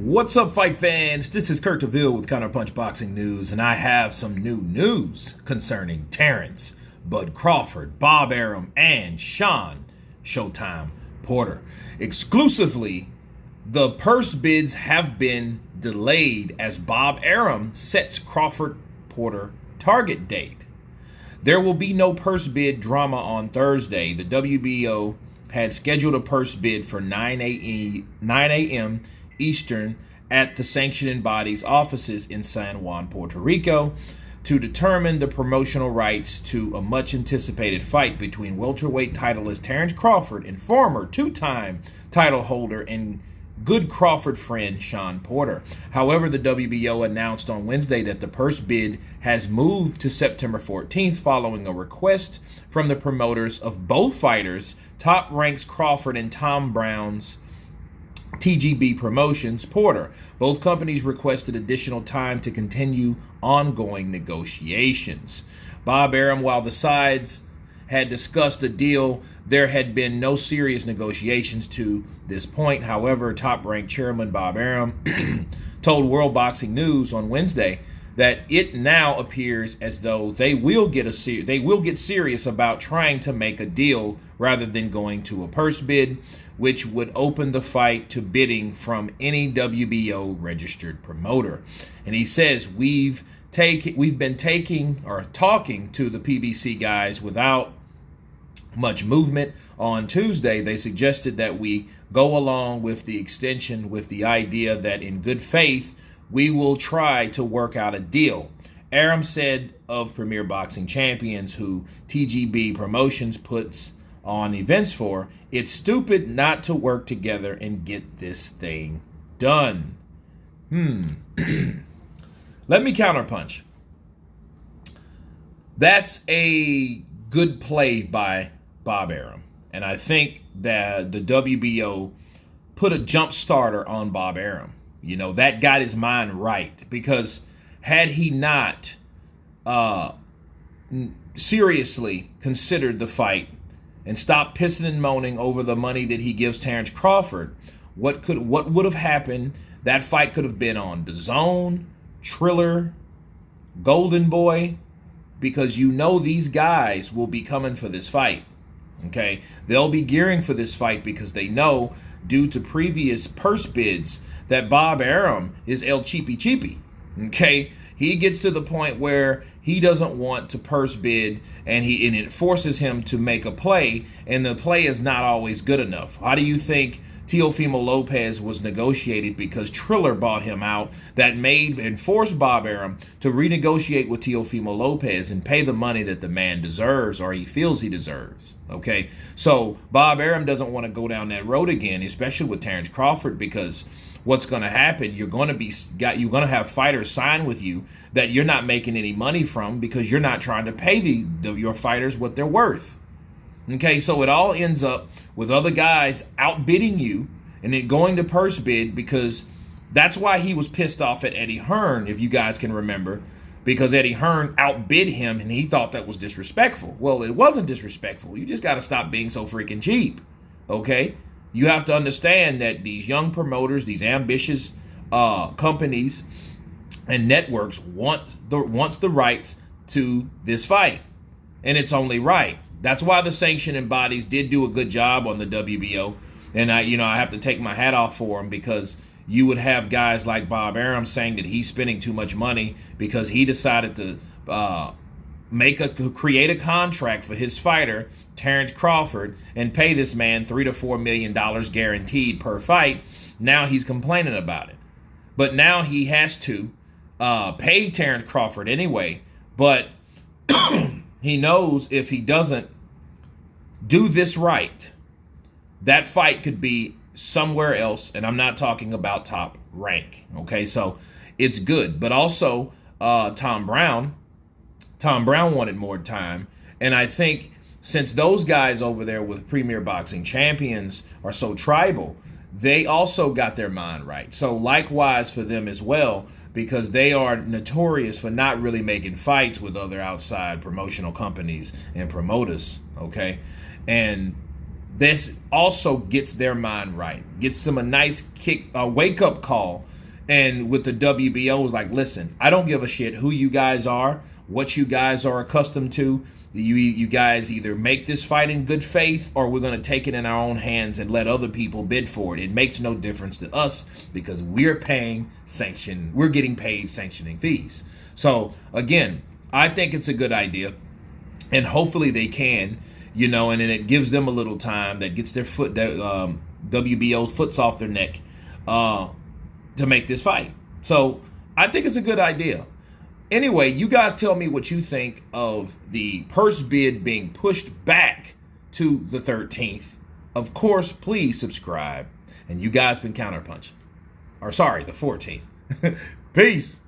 What's up, fight fans? This is Kurt DeVille with Counterpunch Boxing News, and I have some new news concerning Terence, Bud Crawford, Bob Arum, and Shawn Showtime Porter. Exclusively, the purse bids have been delayed as Bob Arum sets Crawford-Porter target date. There will be no purse bid drama on Thursday. The WBO had scheduled a purse bid for 9 a.m. Eastern at the sanctioning body's offices in San Juan, Puerto Rico, to determine the promotional rights to a much-anticipated fight between welterweight titleist Terence Crawford and former two-time title holder and good Crawford friend Shawn Porter. However, the WBO announced on Wednesday that the purse bid has moved to September 14th following a request from the promoters of both fighters, Top Ranks Crawford and Tom Brown's TGB Promotions Porter. Both companies requested additional time to continue ongoing negotiations. Bob Arum, while the sides had discussed a deal, there had been no serious negotiations to this point. However, Top Rank Chairman Bob Arum told World Boxing News on Wednesday that it now appears as though they will get serious about trying to make a deal rather than going to a purse bid, which would open the fight to bidding from any WBO registered promoter. And he says, we've been talking to the PBC guys without much movement. On Tuesday, they suggested that we go along with the extension with the idea that in good faith, we will try to work out a deal. Arum said of Premier Boxing Champions, who TGB Promotions puts on events for, it's stupid not to work together and get this thing done. Let me counterpunch. That's a good play by Bob Arum. And I think that the WBO put a jump starter on Bob Arum. You know, that got his mind right, because had he not seriously considered the fight and stopped pissing and moaning over the money that he gives Terence Crawford, what would have happened? That fight could have been on DAZN, Triller, Golden Boy, because you know these guys will be coming for this fight. Okay, they'll be gearing for this fight because they know, due to previous purse bids, that Bob Arum is El Cheapy Cheapy. Okay, he gets to the point where he doesn't want to purse bid, and it forces him to make a play, and the play is not always good enough. How do you think Teofimo Lopez was negotiated? Because Triller bought him out, that made and forced Bob Arum to renegotiate with Teofimo Lopez and pay the money that the man deserves, or he feels he deserves. Okay, so Bob Arum doesn't want to go down that road again, especially with Terence Crawford, because what's going to happen, you're going to have fighters sign with you that you're not making any money from, because you're not trying to pay your fighters what they're worth. Okay, so it all ends up with other guys outbidding you and then going to purse bid, because that's why he was pissed off at Eddie Hearn, if you guys can remember, because Eddie Hearn outbid him and he thought that was disrespectful. Well, it wasn't disrespectful. You just got to stop being so freaking cheap. Okay? You have to understand that these young promoters, these ambitious companies and networks wants the rights to this fight, and it's only right. That's why the sanctioning bodies did do a good job on the WBO, and I have to take my hat off for them, because you would have guys like Bob Arum saying that he's spending too much money because he decided to create a contract for his fighter Terence Crawford and pay this man $3 to $4 million guaranteed per fight. Now he's complaining about it, but now he has to pay Terence Crawford anyway. But he knows if he doesn't do this right, that fight could be somewhere else, and I'm not talking about Top Rank. Okay, so it's good, but also Tom Brown wanted more time, and I think since those guys over there with Premier Boxing Champions are so tribal, they also got their mind right. So likewise for them as well, because they are notorious for not really making fights with other outside promotional companies and promoters, okay? And this also gets their mind right, gets them a nice wake-up call And with the WBO, was like, listen, I don't give a shit who you guys are, what you guys are accustomed to. You guys either make this fight in good faith, or we're going to take it in our own hands and let other people bid for it. It makes no difference to us because we're getting paid sanctioning fees. So again, I think it's a good idea, and hopefully they can, and then it gives them a little time that gets their WBO foots off their neck to make this fight. So I think it's a good idea. Anyway, you guys tell me what you think of the purse bid being pushed back to the 13th. Of course, please subscribe. And you guys been counterpunching. Or sorry, the 14th. Peace.